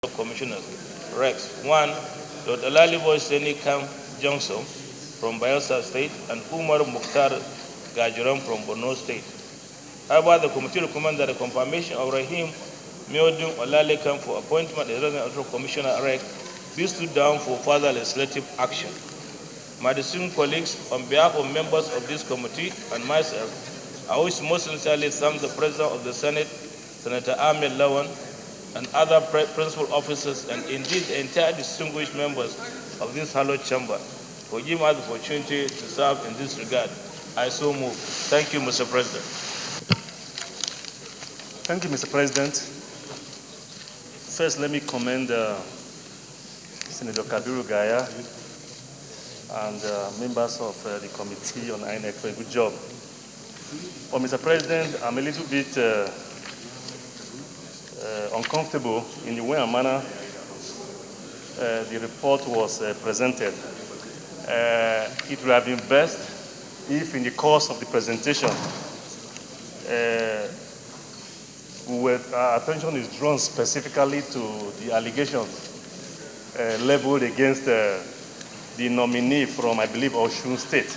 Commissioners, Rex. 1. Dr. Laliboy Seni Kam Johnson from Bayelsa State and Umar Mukhtar Gajuram from Borno State. However, the committee recommends that the confirmation of Rahim Miodun Olalekam for appointment as Resident Electoral Commissioner REC be stood down for further legislative action. My distinguished colleagues, on behalf of members of this committee and myself, I wish most sincerely thank the President of the Senate, Senator Ahmed Lawan, and other principal officers, and indeed the entire distinguished members of this hallowed chamber for giving us the opportunity to serve in this regard. I so move. Thank you, Mr. President. Thank you, Mr. President. First, let me commend Senator Kabiru Gaya and members of the Committee on INEC for a good job. But, Mr. President, I'm a little bit uncomfortable in the way and manner the report was presented. It would have been best if in the course of the presentation our attention is drawn specifically to the allegations leveled against the nominee from, I believe, Osun State.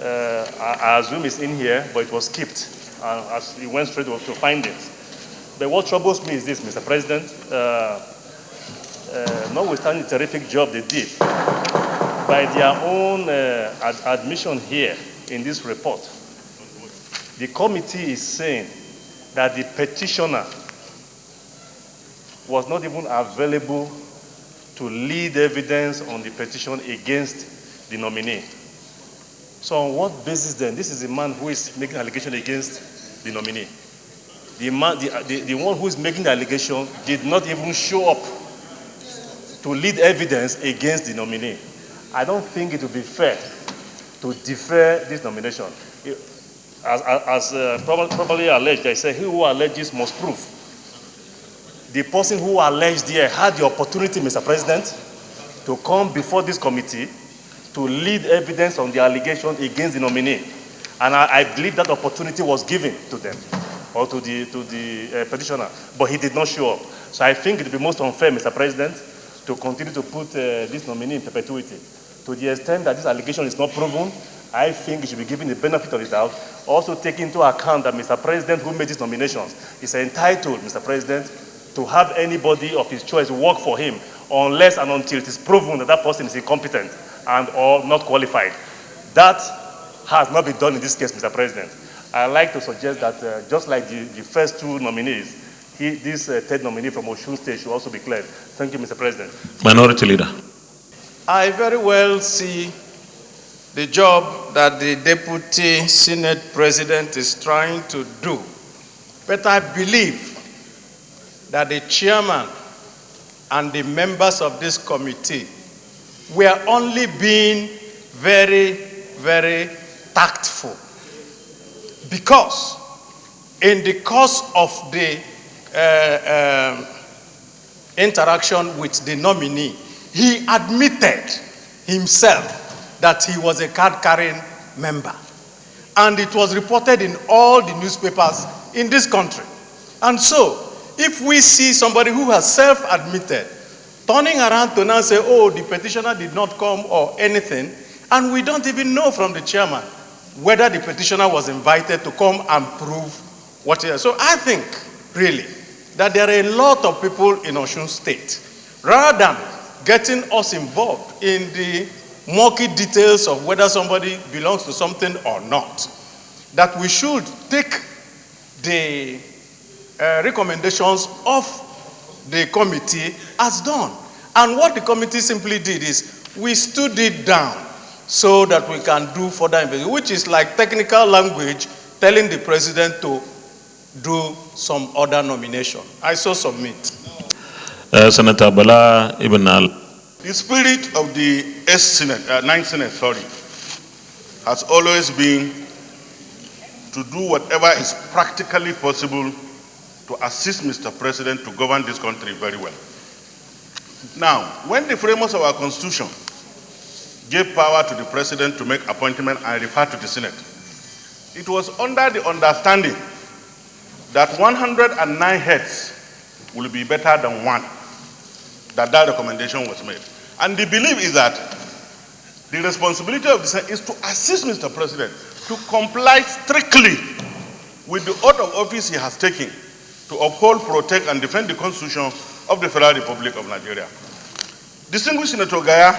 I assume it's in here, but it was skipped as we went straight to findings. But what troubles me is this, Mr. President, notwithstanding the terrific job they did, by their own admission here in this report, the committee is saying that the petitioner was not even available to lead evidence on the petition against the nominee. So on what basis then? This is the man who is making an allegation against the nominee. The one who is making the allegation did not even show up to lead evidence against the nominee. I don't think it would be fair to defer this nomination. As probably alleged, I say, he who alleges must prove. The person who alleged here had the opportunity, Mr. President, to come before this committee to lead evidence on the allegation against the nominee. And I believe that opportunity was given to them, or to the petitioner, but he did not show up. So I think it would be most unfair, Mr. President, to continue to put this nominee in perpetuity. To the extent that this allegation is not proven, I think it should be given the benefit of the doubt. Also take into account that Mr. President, who made these nominations, is entitled, Mr. President, to have anybody of his choice work for him, unless and until it is proven that that person is incompetent and or not qualified. That has not been done in this case, Mr. President. I'd like to suggest that just like the first two nominees, this third nominee from Osun State should also be cleared. Thank you, Mr. President. Minority Leader. I very well see the job that the Deputy Senate President is trying to do. But I believe that the chairman and the members of this committee were only being very, very tactful. Because in the course of the interaction with the nominee, he admitted himself that he was a card-carrying member. And it was reported in all the newspapers in this country. And so, if we see somebody who has self-admitted, turning around to now say, oh, the petitioner did not come or anything, and we don't even know from the chairman whether the petitioner was invited to come and prove what he has. So I think, really, that there are a lot of people in Osun State, rather than getting us involved in the murky details of whether somebody belongs to something or not, that we should take the recommendations of the committee as done. And what the committee simply did is we stood it down so that we can do further investigation, which is like technical language telling the president to do some other nomination. I so submit. Senator Bala Ibn Al. The spirit of the Ninth Senate, has always been to do whatever is practically possible to assist Mr. President to govern this country very well. Now, when the framers of our Constitution gave power to the President to make appointment and refer to the Senate, it was under the understanding that 109 heads will be better than one. that that recommendation was made. And the belief is that the responsibility of the Senate is to assist Mr. President to comply strictly with the oath of office he has taken to uphold, protect, and defend the Constitution of the Federal Republic of Nigeria. Distinguished Senator Gaya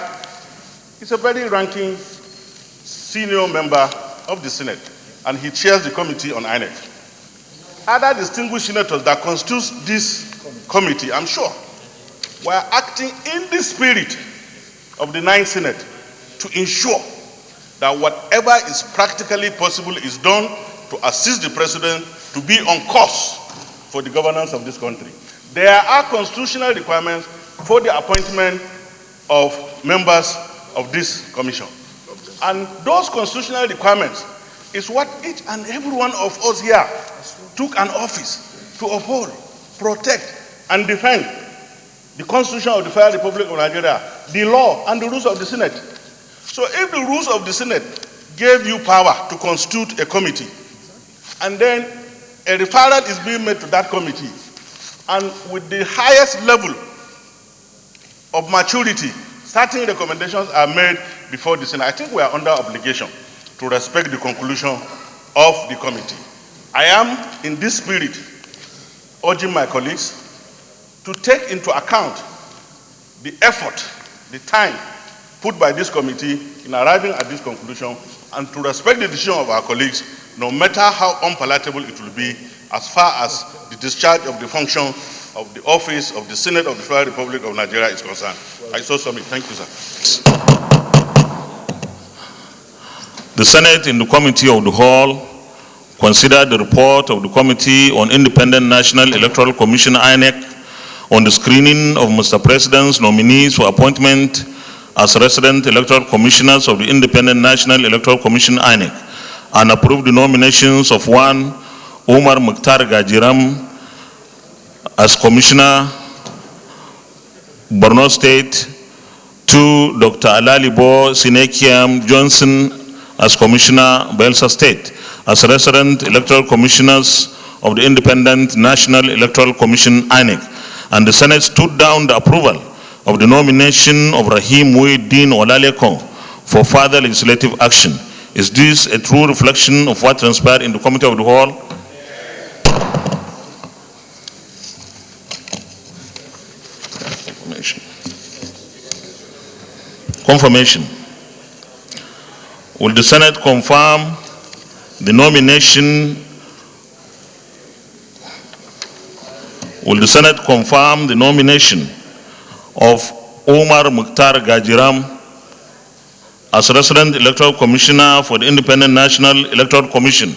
is a very ranking senior member of the Senate, and he chairs the Committee on INEC. Other distinguished senators that constitute this committee, I'm sure, were acting in the spirit of the 9th Senate to ensure that whatever is practically possible is done to assist the President to be on course for the governance of this country. There are constitutional requirements for the appointment of members of this commission. And those constitutional requirements is what each and every one of us here took an office to uphold, protect, and defend the Constitution of the Federal Republic of Nigeria, the law, and the rules of the Senate. So if the rules of the Senate gave you power to constitute a committee, and then a referral is being made to that committee, and with the highest level of maturity, certain recommendations are made before the Senate, I think we are under obligation to respect the conclusion of the committee. I am, in this spirit, urging my colleagues to take into account the effort, the time put by this committee in arriving at this conclusion, and to respect the decision of our colleagues, no matter how unpalatable it will be, as far as the discharge of the function of the office of the Senate of the Federal Republic of Nigeria is concerned. I so submit. Thank you, sir. The Senate, in the Committee of the Whole, considered the report of the Committee on Independent National Electoral Commission, INEC, on the screening of Mr. President's nominees for appointment as resident electoral commissioners of the Independent National Electoral Commission, INEC, and approved the nominations of 1, Umar Mukhtar Gajiram as Commissioner, Borno State, 2, Dr. Alalibo Sinekiam Johnson as Commissioner, Bayelsa State, as resident electoral commissioners of the Independent National Electoral Commission, INEC. And the Senate stood down the approval of the nomination of Rahim Muhyiddin Olaleko for further legislative action. Is this a true reflection of what transpired in the Committee of the Whole? Confirmation. Will the Senate confirm the nomination? Will the Senate confirm the nomination of Umar Mukhtar Gajiram as resident electoral commissioner for the Independent National Electoral Commission?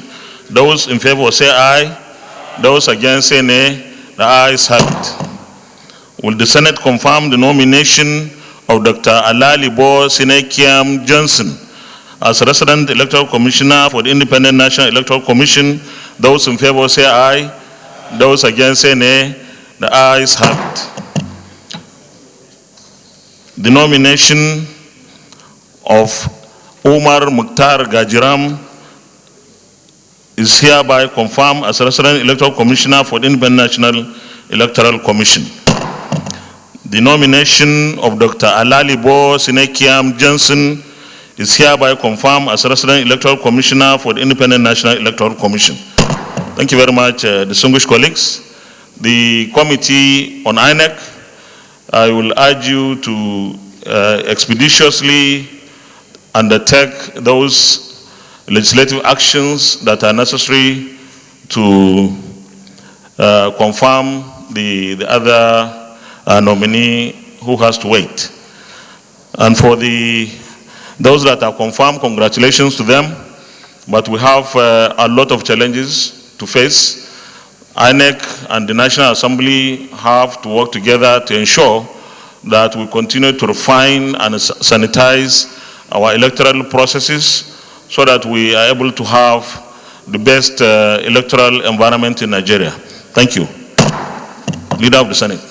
Those in favor say aye. Those against say nay. The ayes have it. Will the Senate confirm the nomination of Dr. Alalibo Sinekiam Johnson as resident electoral commissioner for the Independent National Electoral Commission? Those in favor say aye. Those against say nay. The ayes have it. The nomination of Umar Mukhtar Gajiram is hereby confirmed as resident electoral commissioner for the Independent National Electoral Commission. The nomination of Dr. Alalibo Sinekiam Johnson is hereby confirmed as resident electoral commissioner for the Independent National Electoral Commission. Thank you very much, distinguished colleagues. The Committee on INEC, I will urge you to expeditiously undertake those legislative actions that are necessary to confirm the other nominee who has to wait. And for those that are confirmed, congratulations to them. But we have a lot of challenges to face. INEC and the National Assembly have to work together to ensure that we continue to refine and sanitize our electoral processes so that we are able to have the best electoral environment in Nigeria. Thank you. Leader of the Senate.